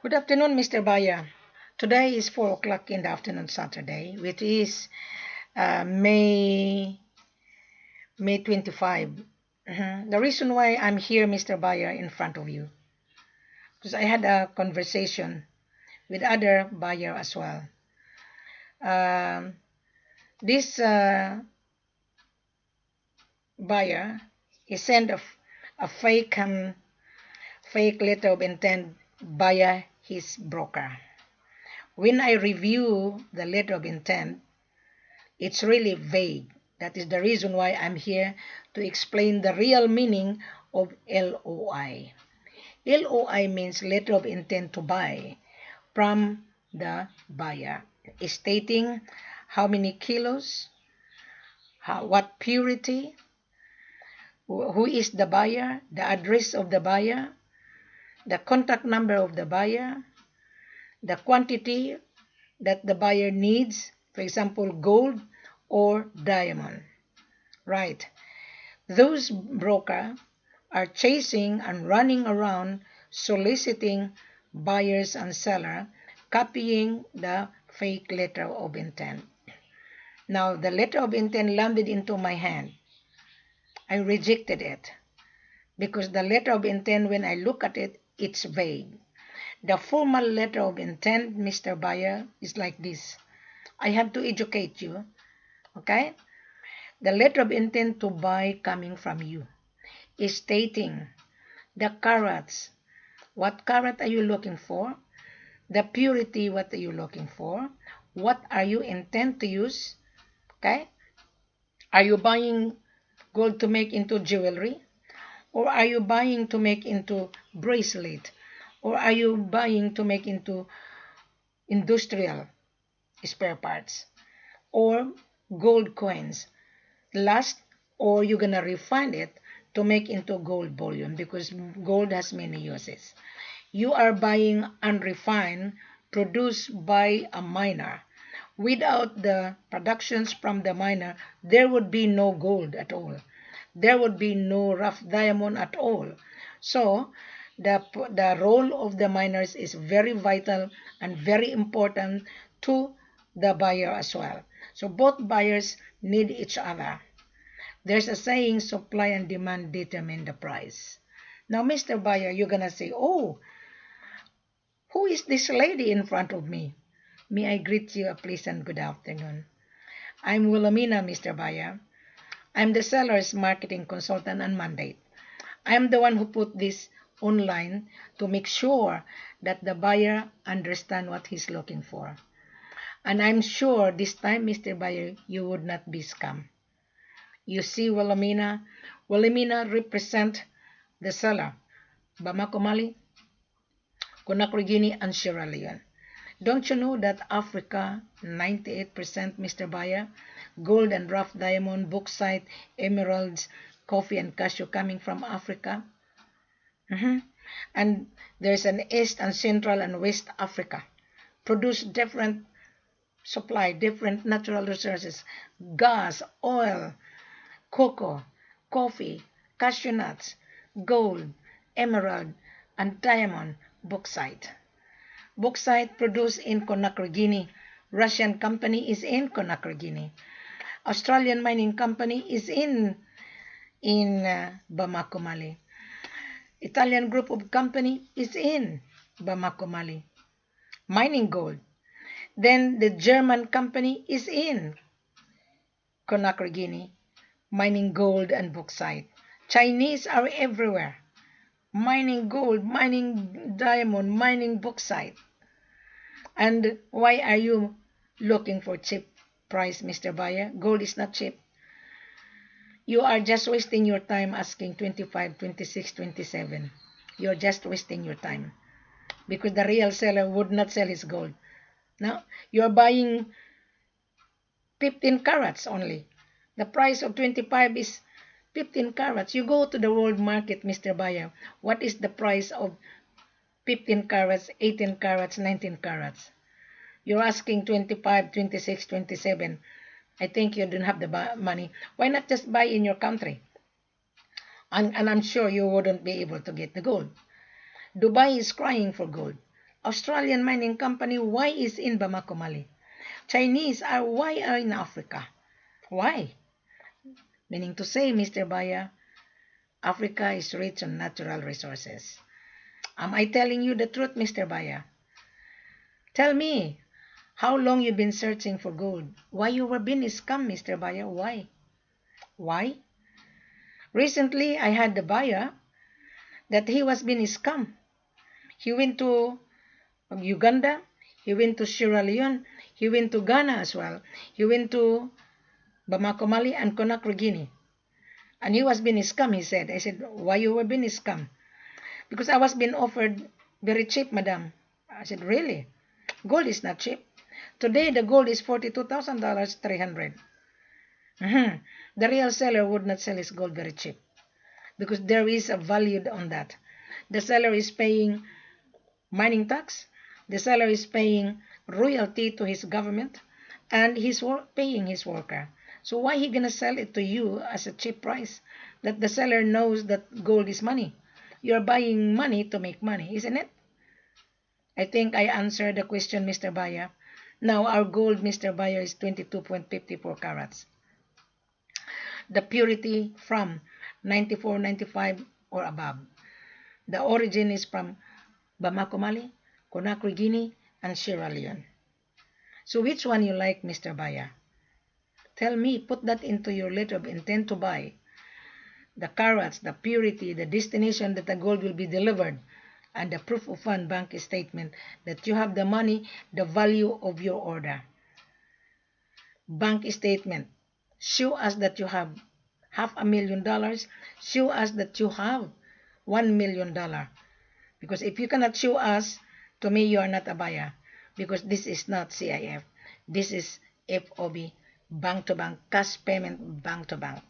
Good afternoon, Mr. Buyer. Today is 4 o'clock in the afternoon, Saturday, which is May 25. The reason why I'm here, Mr. Buyer, in front of you, because I had a conversation with other buyer as well. This buyer, he sent a fake letter of intent via his broker. When I review the letter of intent, it's really vague. That is the reason why I'm here to explain the real meaning of LOI. LOI means letter of intent to buy from the buyer, stating how many kilos, what purity, who is the buyer, the address of the buyer, the contact number of the buyer, the quantity that the buyer needs, for example, gold or diamond. Right. Those brokers are chasing and running around soliciting buyers and sellers, copying the fake letter of intent. Now, the letter of intent landed into my hand. I rejected it because the letter of intent, when I look at it, it's vague. The formal letter of intent, Mr. Buyer, is like this. I have to educate you, okay? The letter of intent to buy coming from you is stating the carats. What carat are you looking for? The purity, what are you looking for? What are you intend to use? Okay? Are you buying gold to make into jewelry? Or are you buying to make into bracelet? Or are you buying to make into industrial spare parts? Or gold coins? Last, or you're gonna refine it to make into gold bullion, because gold has many uses. You are buying unrefined, produced by a miner. Without the productions from the miner, there would be no gold at all. There would be no rough diamond at all. So the role of the miners is very vital and very important to the buyer as well. So both buyers need each other. There's a saying, supply and demand determine the price. Now, Mr. Buyer, you're gonna say, oh, who is this lady in front of me? May I greet you a pleasant good afternoon. I'm Wilhelmina, Mr. Buyer. I'm the seller's marketing consultant and mandate. I'm the one who put this online to make sure that the buyer understand what he's looking for. And I'm sure this time, Mr. Buyer, you would not be scammed. You see, Wilhelmina represent the seller, Bamako, Mali, Conakry Guinea, and Sierra Leone. Don't you know that Africa, 98%, Mr. Buyer, gold and rough diamond, bauxite, emeralds, coffee, and cashew coming from Africa? And there's an East and Central and West Africa. Produce different supply, different natural resources, gas, oil, cocoa, coffee, cashew nuts, gold, emerald, and diamond, bauxite. Bauxite produced in Conakry Guinea. Russian company is in Conakry Guinea. Australian mining company is in Bamako, Mali. Italian group of company is in Bamako, Mali, mining gold. Then the German company is in Conakry Guinea, mining gold and bauxite. Chinese are everywhere, mining gold, mining diamond, mining bauxite. And why are you looking for cheap price, Mr. Buyer? Gold is not cheap. You are just wasting your time asking 25, 26, 27. You're just wasting your time because the real seller would not sell his gold. Now, you're buying 15 carats only. The price of 25 is 15 carats. You go to the world market, Mr. Buyer. What is the price of 15 carats, 18 carats, 19 carats? You're asking 25, 26, 27. I think you don't have the money. Why not just buy in your country? And I'm sure you wouldn't be able to get the gold. Dubai is crying for gold. Australian mining company, why is in Bamako, Mali? Chinese are, why are in Africa? Why? Meaning to say, Mr. Baya, Africa is rich on natural resources. Am I telling you the truth, Mr. Baya? Tell me, how long you been searching for gold? Why you were being scammed, Mr. Baya? Why? Why? Recently, I had the buyer that he was being scammed. He went to Uganda, he went to Sierra Leone, he went to Ghana as well. He went to Bamako, Mali, and Conakry Guinea. And he was being scammed, he said. I said, why you were being scammed? Because I was being offered very cheap, madam. I said, really? Gold is not cheap. Today, the gold is $42,000, 300. The real seller would not sell his gold very cheap because there is a value on that. The seller is paying mining tax. The seller is paying royalty to his government, and he's paying his worker. So why he gonna sell it to you as a cheap price? That the seller knows that gold is money. You're buying money to make money, isn't it? I think I answered the question, Mr. Baya. Now our gold, Mr. Baya, is 22.54 carats. The purity from 94, 95 or above. The origin is from Bamako, Mali, Conakry Guinea, and Sierra Leone. So which one you like, Mr. Baya? Tell me, put that into your letter of intent to buy. The carats, the purity, the destination that the gold will be delivered, and the proof of fund bank statement that you have the money, the value of your order. Bank statement. Show us that you have $500,000. Show us that you have $1 million. Because if you cannot show us, to me you are not a buyer. Because this is not CIF. This is F.O.B. Bank to bank, cash payment, bank to bank.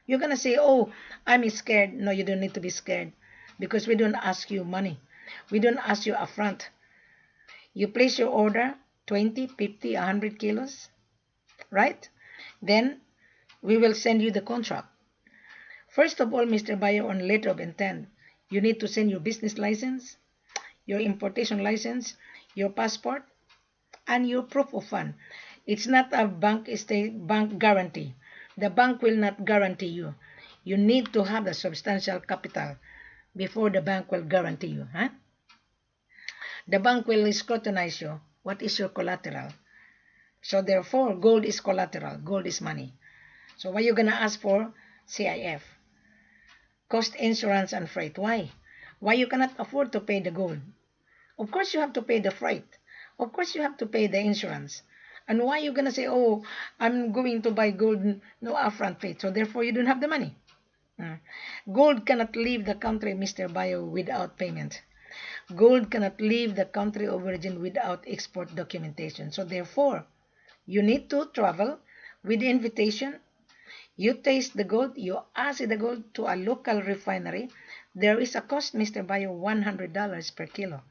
You're going to say, oh, I'm scared. No, you don't need to be scared. Because we don't ask you money. We don't ask you upfront. You place your order, 20, 50, 100 kilos. Right? Then we will send you the contract. First of all, Mr. Buyer, on letter of intent, you need to send your business license, your importation license, your passport, and your proof of fund. It's not a bank guarantee. The bank will not guarantee you. You need to have a substantial capital before the bank will guarantee you. Huh? The bank will scrutinize you. What is your collateral? So therefore, gold is collateral. Gold is money. So what are you going to ask for? CIF. Cost, insurance, and freight. Why? Why you cannot afford to pay the gold? Of course you have to pay the freight. Of course you have to pay the insurance. And why are you going to say, oh, I'm going to buy gold, no upfront pay, so therefore you don't have the money? Gold cannot leave the country, Mr. Bio, without payment. Gold cannot leave the country of origin without export documentation. So therefore, you need to travel with the invitation. You taste the gold, you assay the gold to a local refinery. There is a cost, Mr. Bio, $100 per kilo.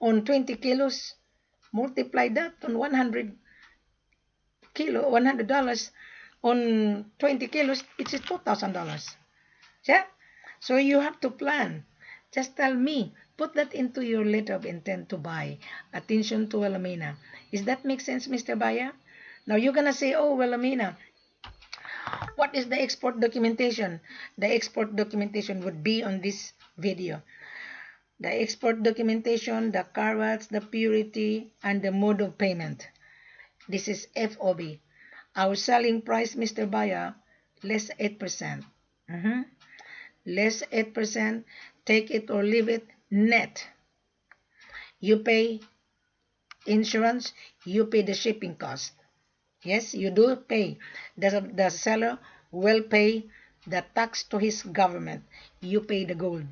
On 20 kilos, multiply that on $100 on 20 kilos, it's $2,000. Yeah? So you have to plan. Just tell me, put that into your letter of intent to buy. Attention to Wilhelmina. Is that make sense, Mr. Buyer? Now you're gonna say, oh, Wilhelmina, what is the export documentation? The export documentation would be on this video. The export documentation, the carats, the purity, and the mode of payment. This is F.O.B. Our selling price, Mr. Buyer, less 8%. Less 8%, take it or leave it, net. You pay insurance, you pay the shipping cost. Yes, you do pay. The seller will pay the tax to his government. You pay the gold.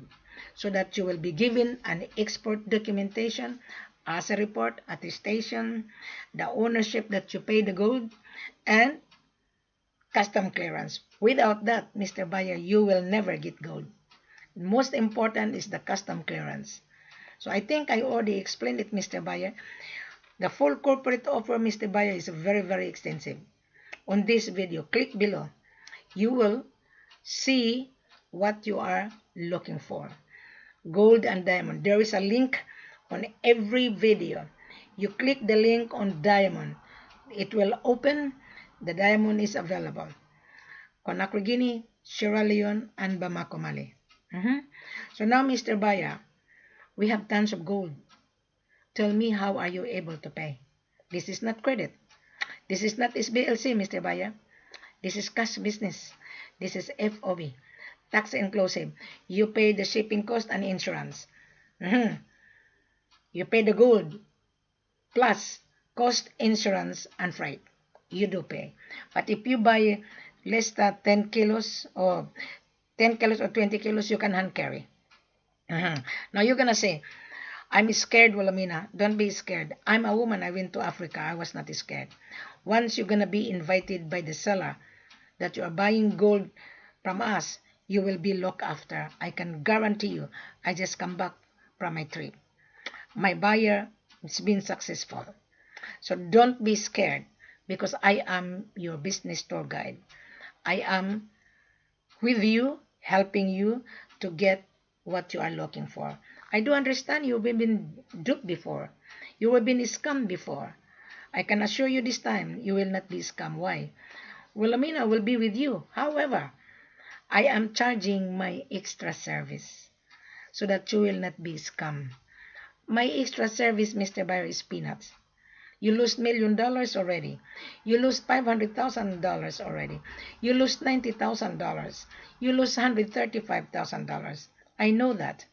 So that you will be given an export documentation, as a report, attestation, the ownership that you pay the gold, and custom clearance. Without that, Mr. Buyer, you will never get gold. Most important is the custom clearance. So I think I already explained it, Mr. Buyer. The full corporate offer, Mr. Buyer, is very, very extensive. On this video, click below. You will see what you are looking for. Gold and diamond. There is a link on every video. You click the link on diamond. It will open. The diamond is available. Conakry Guinea, Sierra Leone, and Bamako, Mali. So now, Mr. Buyer, we have tons of gold. Tell me, how are you able to pay? This is not credit. This is not SBLC, Mr. Buyer. This is cash business. This is F.O.B, tax inclusive. You pay the shipping cost and insurance. You pay the gold plus cost, insurance, and freight. You do pay. But if you buy less than 10 kilos or 10 kilos or 20 kilos, you can hand carry. Now you're going to say, I'm scared, Wilhelmina. Don't be scared. I'm a woman. I went to Africa. I was not scared. Once you're going to be invited by the seller that you are buying gold from us, you will be looked after. I can guarantee you. I just come back from my trip. My buyer has been successful. So don't be scared, because I am your business tour guide. I am with you, helping you to get what you are looking for. I do understand you've been duped before. You have been scammed before. I can assure you this time you will not be scammed. Why? Wilhelmina will be with you. However, I am charging my extra service so that you will not be scammed. My extra service, Mr. Buyer, is peanuts. You lose $1 million already. You lose $500,000 already. You lose $90,000. You lose $135,000. I know that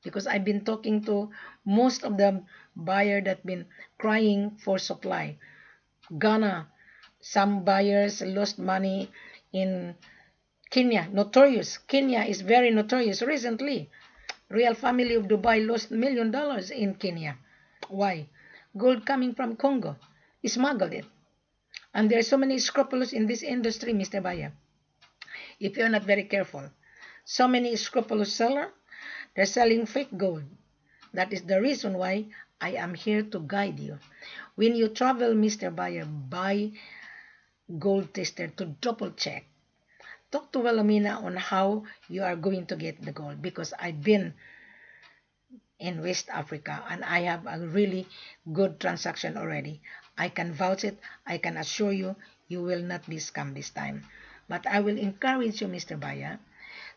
because I've been talking to most of the buyers that been crying for supply. Ghana, some buyers lost money in Kenya. Notorious. Kenya is very notorious. Recently, Real Family of Dubai lost $1 million in Kenya. Why? Gold coming from Congo. Smuggled it. And there are so many scrupulous in this industry, Mr. Buyer. If you're not very careful. So many scrupulous sellers, they're selling fake gold. That is the reason why I am here to guide you. When you travel, Mr. Buyer, buy gold tester to double check. Talk to Wilhelmina on how you are going to get the gold, because I've been in West Africa and I have a really good transaction already. I can vouch it. I can assure you, you will not be scammed this time. But I will encourage you, Mr. Buyer,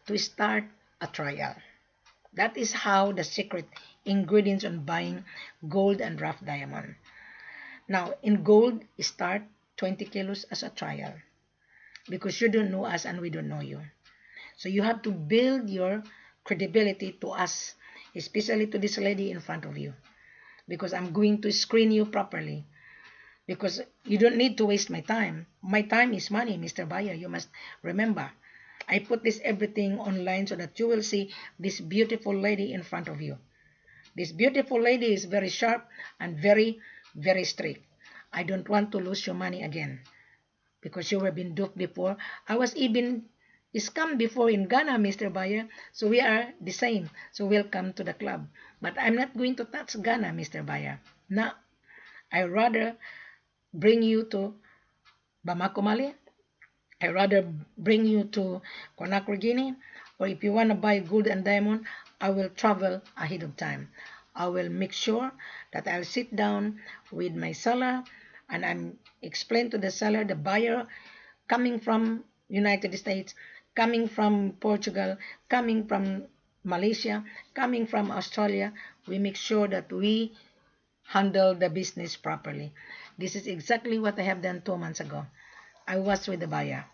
to start a trial. That is how the secret ingredients on buying gold and rough diamond. Now, in gold, start 20 kilos as a trial, because you don't know us and we don't know you. So you have to build your credibility to us, especially to this lady in front of you, because I'm going to screen you properly, because you don't need to waste my time. My time is money, Mr. Buyer. You must remember. I put this everything online so that you will see this beautiful lady in front of you. This beautiful lady is very sharp and very, very strict. I don't want to lose your money again, because you have been duped before. I was even scammed before in Ghana, Mr. Buyer. So we are the same. So welcome to the club. But I'm not going to touch Ghana, Mr. Buyer. No. I rather bring you to Bamako, Mali. I rather bring you to Conakry Guinea. Or if you want to buy gold and diamond, I will travel ahead of time. I will make sure that I'll sit down with my seller and I'm explain to the seller, the buyer, coming from United States, coming from Portugal, coming from Malaysia, coming from Australia. We make sure that we handle the business properly. This is exactly what I have done 2 months ago. I was with the buyer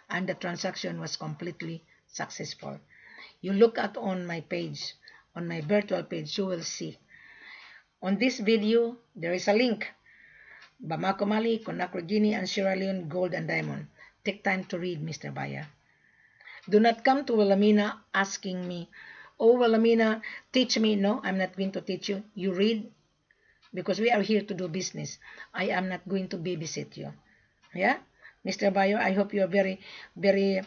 and the transaction was completely successful. You look at on my page, on my virtual page, you will see. On this video, there is a link. Bamako, Mali, Conakry Guinea, and Sierra Leone, gold and diamond. Take time to read, Mr. Buyer. Do not come to Wilhelmina asking me, oh, Wilhelmina, teach me. No, I'm not going to teach you. You read, because we are here to do business. I am not going to babysit you. Yeah? Mr. Buyer, I hope you are very, very,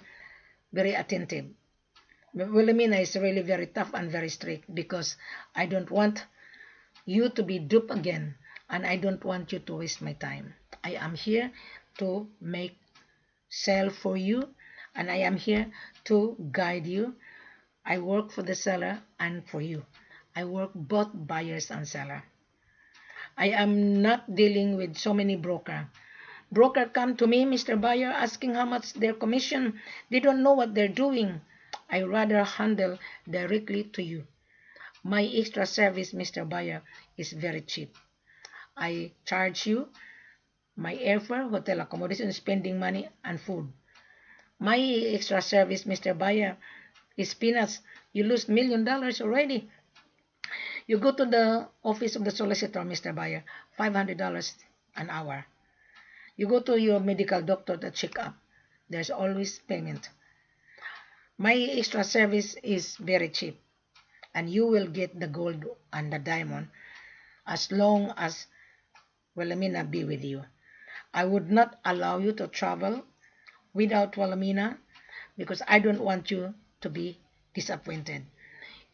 very attentive. Wilhelmina is really very tough and very strict, because I don't want you to be duped again, and I don't want you to waste my time. I am here to sell for you, and I am here to guide you. I work for the seller and for you. I work both buyers and seller. I am not dealing with so many broker. Broker come to me, Mr. Buyer, asking how much their commission. They don't know what they're doing. I rather handle directly to you. My extra service, Mr. Buyer, is very cheap. I charge you my airfare, hotel accommodation, spending money, and food. My extra service, Mr. Buyer, is peanuts. You lose $1 million already. You go to the office of the solicitor, Mr. Buyer, $500 an hour. You go to your medical doctor to check up. There's always payment. My extra service is very cheap, and you will get the gold and the diamond as long as Wilhelmina be with you. I would not allow you to travel without Wilhelmina because I don't want you to be disappointed.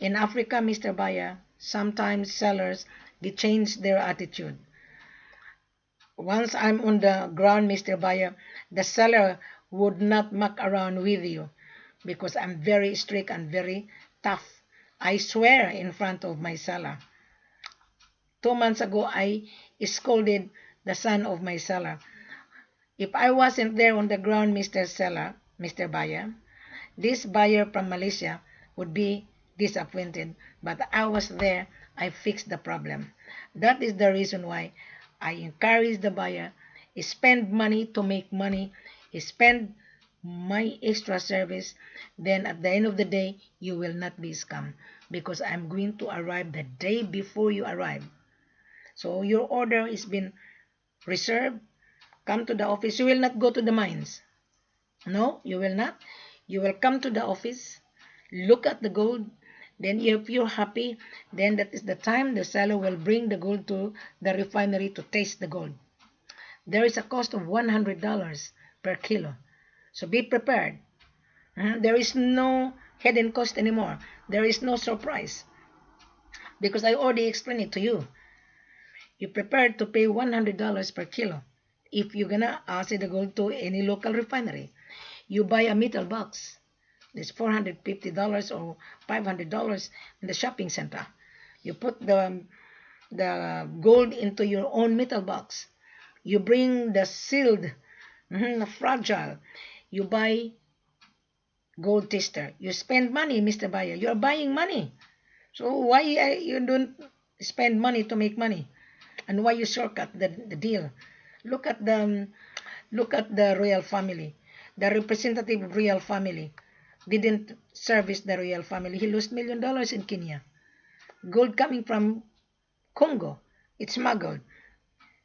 In Africa, Mr. Buyer, sometimes sellers, they change their attitude. Once I'm on the ground, Mr. Buyer, the seller would not muck around with you because I'm very strict and very tough. I swear in front of my seller. 2 months ago, I scolded the son of my seller. If I wasn't there on the ground, Mr. Buyer, this buyer from Malaysia would be disappointed. But I was there. I fixed the problem. That is the reason why I encourage the buyer, spend money to make money, spend my extra service, then at the end of the day, you will not be scammed because I'm going to arrive the day before you arrive. So your order is been reserved. Come to the office. You will not go to the mines. No, you will not. You will come to the office, look at the gold, then if you're happy, then that is the time the seller will bring the gold to the refinery to taste the gold. There is a cost of $100 per kilo. So be prepared. There is no hidden cost anymore. There is no surprise. Because I already explained it to you. You're prepared to pay $100 per kilo. If you're gonna assay the gold to any local refinery, you buy a metal box. It's $450 or $500 in the shopping center. You put the gold into your own metal box. You bring the sealed, fragile. You buy gold tester. You spend money, Mr. Buyer. You are buying money. So why you don't spend money to make money? And why you shortcut the deal? Look at the royal family. The representative of royal family didn't service the royal family. He lost $1 million in Kenya. Gold coming from Congo, it's smuggled.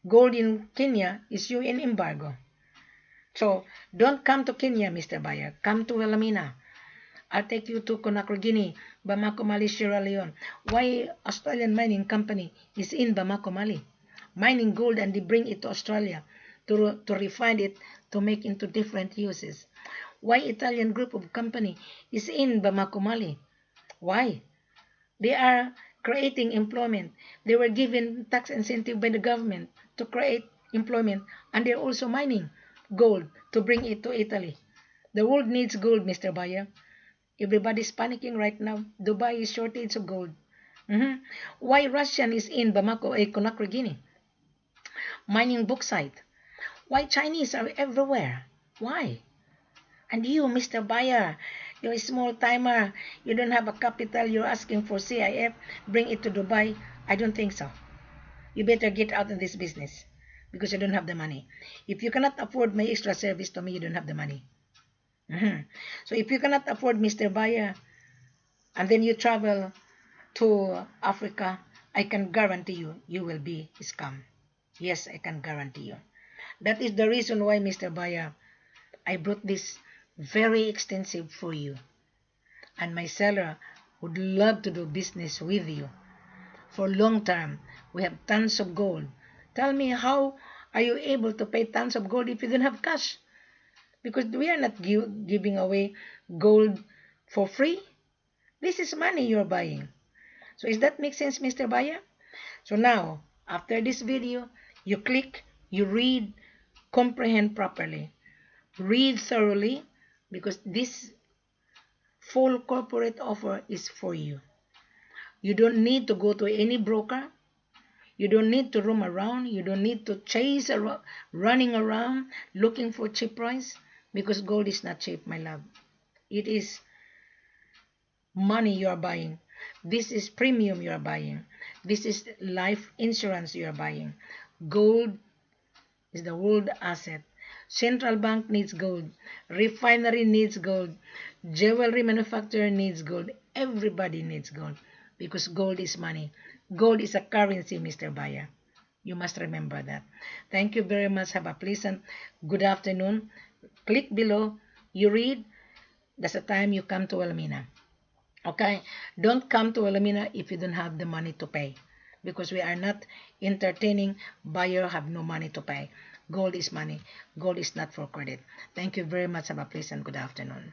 Gold in Kenya is UN embargo. So don't come to Kenya, Mr. Buyer. Come to Wilhelmina. I'll take you to Conakry Guinea, Bamako, Mali, Sierra Leone. Why Australian mining company is in Bamako, Mali? Mining gold and they bring it to Australia to refine it to make into different uses. Why Italian group of company is in Bamako, Mali? Why? They are creating employment. They were given tax incentive by the government to create employment, and they're also mining gold to bring it to Italy. The world needs gold, Mr. Buyer. Everybody's panicking right now. Dubai is shortage of gold. Why Russian is in Bamako, Conakry Guinea? Mining bauxite. Why Chinese are everywhere? Why? And you, Mr. Buyer, you're a small timer. You don't have a capital. You're asking for CIF. Bring it to Dubai. I don't think so. You better get out of this business because you don't have the money. If you cannot afford my extra service to me, you don't have the money. So if you cannot afford Mr. Buyer and then you travel to Africa, I can guarantee you, you will be scammed. Yes, I can guarantee you. That is the reason why, Mr. Buyer, I brought this very extensive for you. And my seller would love to do business with you. For long term, we have tons of gold. Tell me, how are you able to pay tons of gold if you don't have cash? Because we are not giving away gold for free. This is money you're buying. So does that make sense, Mr. Buyer? So now, after this video, you click, you read, comprehend properly. Read thoroughly because this full corporate offer is for you. You don't need to go to any broker. You don't need to roam around. You don't need to chase around, running around looking for cheap price, because gold is not cheap, my love. It is money you are buying. This is premium you are buying. This is life insurance you are buying. Gold is the world asset. Central bank needs gold. Refinery needs gold. Jewelry manufacturer needs gold. Everybody needs gold, because gold is money. Gold is a currency, Mr. Buyer. You must remember that. Thank you very much. Have a pleasant good afternoon. Click below. You read. That's the time you come to Wilhelmina. Okay? Don't come to Wilhelmina if you don't have the money to pay, because we are not entertaining buyer have no money to pay. Gold is money. Gold is not for credit. Thank you very much. Have a pleasant good afternoon.